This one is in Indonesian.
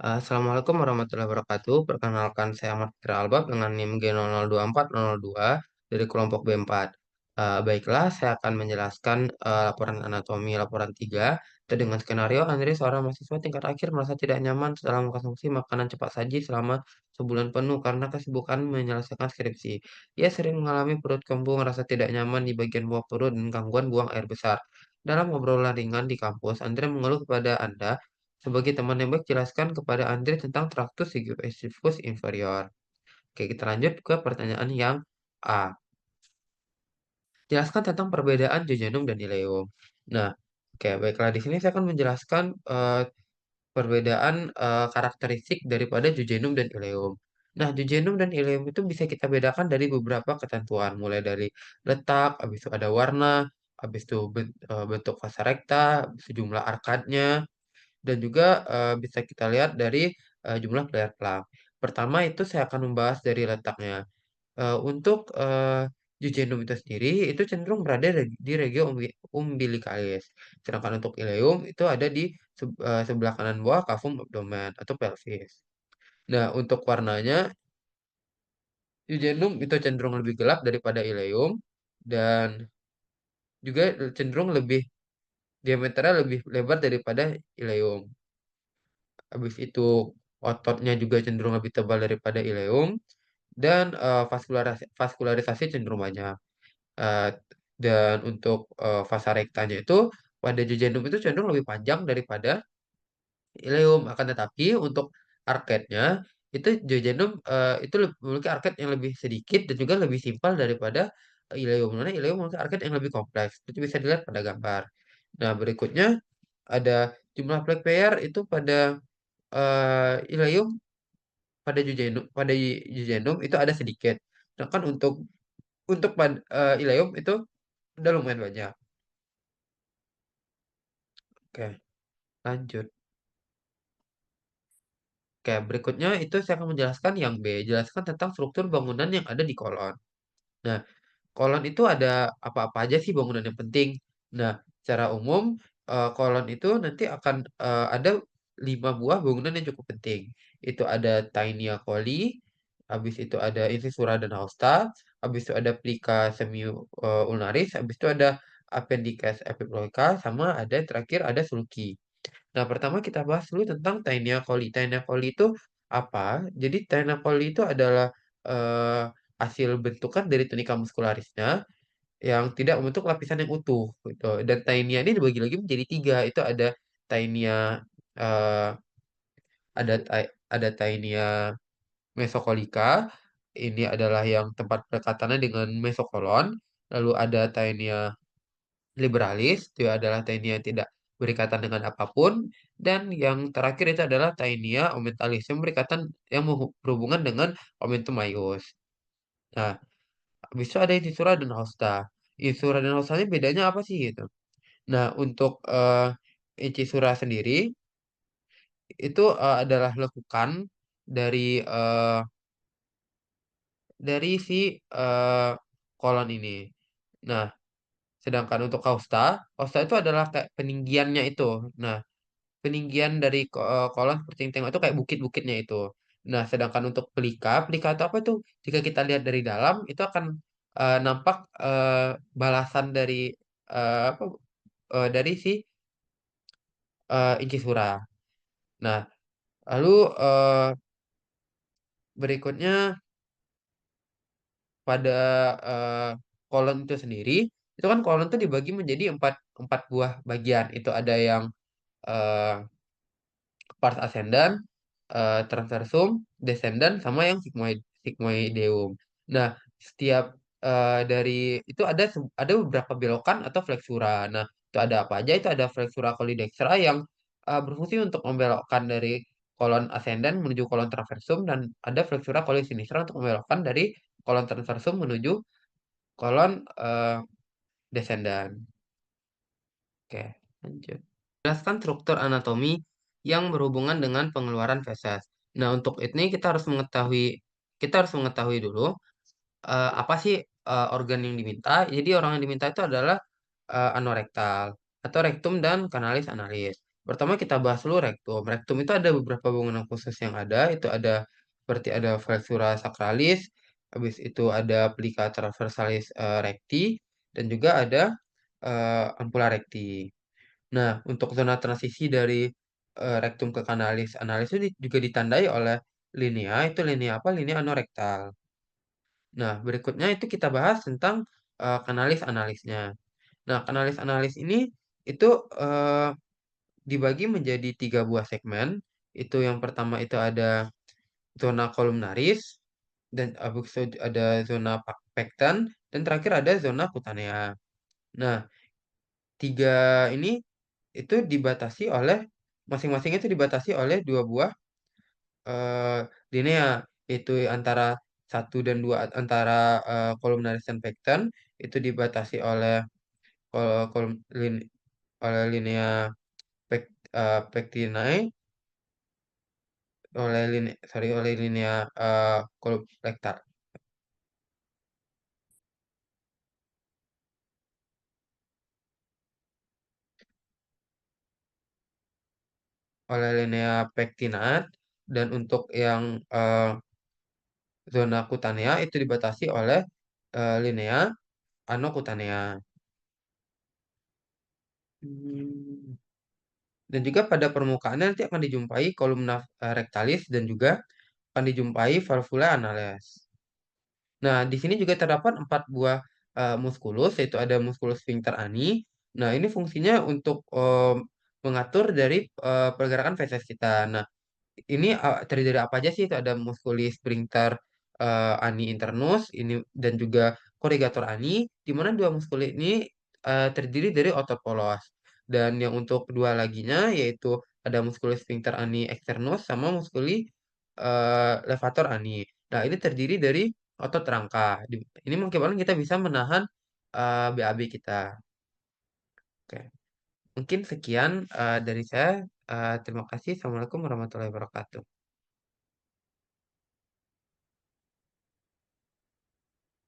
Assalamualaikum warahmatullahi wabarakatuh. Perkenalkan saya Ahmad Fikri Albab dengan NIM G002402 dari kelompok B4. Baiklah, saya akan menjelaskan laporan anatomi laporan 3. Itu dengan skenario Andre seorang mahasiswa tingkat akhir merasa tidak nyaman setelah mengkonsumsi makanan cepat saji selama sebulan penuh karena kesibukan menyelesaikan skripsi. Ia sering mengalami perut kembung, rasa tidak nyaman di bagian bawah perut, dan gangguan buang air besar. Dalam obrolan ringan di kampus, Andre mengeluh kepada Anda sebagai teman yang baik, jelaskan kepada Andre tentang traktus esophagus inferior. Oke, kita lanjut ke pertanyaan yang A. Jelaskan tentang perbedaan jejunum dan ileum. Nah, oke, baiklah di sini saya akan menjelaskan perbedaan karakteristik daripada jejunum dan ileum. Nah, jejunum dan ileum itu bisa kita bedakan dari beberapa ketentuan, mulai dari letak, habis itu ada warna, habis itu bentuk fasa rekta, sejumlah arkadnya, dan juga bisa kita lihat dari jumlah player plug. Pertama itu saya akan membahas dari letaknya. Untuk jejunum itu sendiri itu cenderung berada di regio umbilicalis. Sedangkan untuk ileum itu ada di sebelah kanan bawah kafum abdomen atau pelvis. Nah, untuk warnanya jejunum itu cenderung lebih gelap daripada ileum dan juga cenderung lebih diameternya lebih lebar daripada ileum. Habis itu ototnya juga cenderung lebih tebal daripada ileum dan vaskularisasi cenderung banyak. Eh, dan untuk vasa rektanya itu pada jejunum itu cenderung lebih panjang daripada ileum. Akan tetapi untuk arketnya itu jejunum itu memiliki arket yang lebih sedikit dan juga lebih simpel daripada ileum. Mana ileum memiliki arket yang lebih kompleks. Itu bisa dilihat pada gambar. Nah, berikutnya ada jumlah plaque pair itu pada ileum pada jejunum itu ada sedikit. Sedangkan untuk ileum itu udah lumayan banyak. Oke, lanjut. Oke, berikutnya itu saya akan menjelaskan yang B. Jelaskan tentang struktur bangunan yang ada di kolon. Nah, kolon itu ada apa-apa aja sih bangunan yang penting. Nah, secara umum kolon itu nanti akan ada 5 buah bangunan yang cukup penting. Itu ada Taenia coli, habis itu ada incisura dan hosta, habis itu ada plica semiulnaris, habis itu ada appendix epiploica, sama ada terakhir ada sulci. Nah, pertama kita bahas dulu tentang Taenia coli. Taenia coli itu apa? Jadi Taenia coli itu adalah eh, hasil bentukan dari tunika muscularisnya yang tidak membentuk lapisan yang utuh gitu. Dan Taenia ini dibagi lagi menjadi 3. Itu ada Taenia eh, ada Taenia mesokolika. Ini adalah yang tempat perkatannya dengan mesokolon. Lalu ada Taenia liberalis, itu adalah Taenia yang tidak berikatan dengan apapun. Dan yang terakhir itu adalah Taenia ommentalis yang berhubungan dengan omentum maius. Nah, habis itu ada Incisura dan Hosta. Incisura dan Hosta ini bedanya apa sih gitu? Nah, untuk Incisura sendiri itu adalah lekukan dari eh, si eh, kolon ini. Nah, sedangkan untuk Hosta, Hosta itu adalah kayak peninggiannya itu. Nah, peninggian dari kolon seperti yang tengok itu kayak bukit-bukitnya itu. Nah, sedangkan untuk pelika, pelika itu apa tuh? Jika kita lihat dari dalam, itu akan nampak balasan dari apa dari si Incisura. Nah, lalu berikutnya pada eh, kolon itu sendiri, itu kan kolon itu dibagi menjadi empat empat buah bagian. Itu ada yang eh, pars ascendant, transversum, descendant, sama yang sigmoideum. Nah, setiap dari itu ada beberapa belokan atau flexura. Nah, itu ada apa aja? Itu ada flexura collidextra yang berfungsi untuk membelokkan dari kolon ascendant menuju kolon transversum, dan ada flexura collisinistra untuk membelokkan dari kolon transversum menuju kolon descendant. Oke, lanjut. Jelaskan struktur anatomi yang berhubungan dengan pengeluaran feses. Nah, untuk ini kita harus mengetahui dulu apa sih organ yang diminta. Jadi orang yang diminta itu adalah anorektal atau rektum dan kanalis analis. Pertama kita bahas dulu rektum. Rektum itu ada beberapa bangunan khusus yang ada. Itu ada seperti ada flexura sacralis, habis itu ada plica transversalis recti, dan juga ada ampula recti. Nah, untuk zona transisi dari rektum ke kanalis analis itu juga ditandai oleh linea. Itu linea apa? Linea anorektal. Nah, berikutnya itu kita bahas tentang kanalis analisnya. Nah, kanalis analis ini itu eh, dibagi menjadi tiga buah segmen. Itu yang pertama itu ada zona kolumnaris, dan habis itu ada zona pektan, dan terakhir ada zona kutanea. Nah, tiga ini itu dibatasi oleh masing-masing itu dibatasi oleh dua buah eh, linea, yaitu antara satu dan dua antara kolumnaris dan pektan itu dibatasi oleh kolom oleh linea pek, pectinae, oleh linea sorry oleh linea kolom rektal, oleh linea pectinat, dan untuk yang zona kutanea itu dibatasi oleh linea anokutanea. Hmm. Dan juga pada permukaannya nanti akan dijumpai kolumna rectalis dan juga akan dijumpai valvula anales. Nah, di sini juga terdapat empat buah muskulus, yaitu ada muskulus sphincter ani. Nah, ini fungsinya untuk mengatur dari pergerakan feses kita. Nah, ini terdiri dari apa aja sih? Itu ada musculis sphincter ani internus ini dan juga corrugator ani, di mana dua muskuli ini terdiri dari otot polos. Dan yang untuk kedua laginya yaitu ada musculus sphincter ani externus sama muskuli levator ani. Nah, ini terdiri dari otot rangka. Ini mungkin kita bisa menahan BAB kita. Oke. Mungkin sekian dari saya. Terima kasih. Assalamualaikum warahmatullahi wabarakatuh.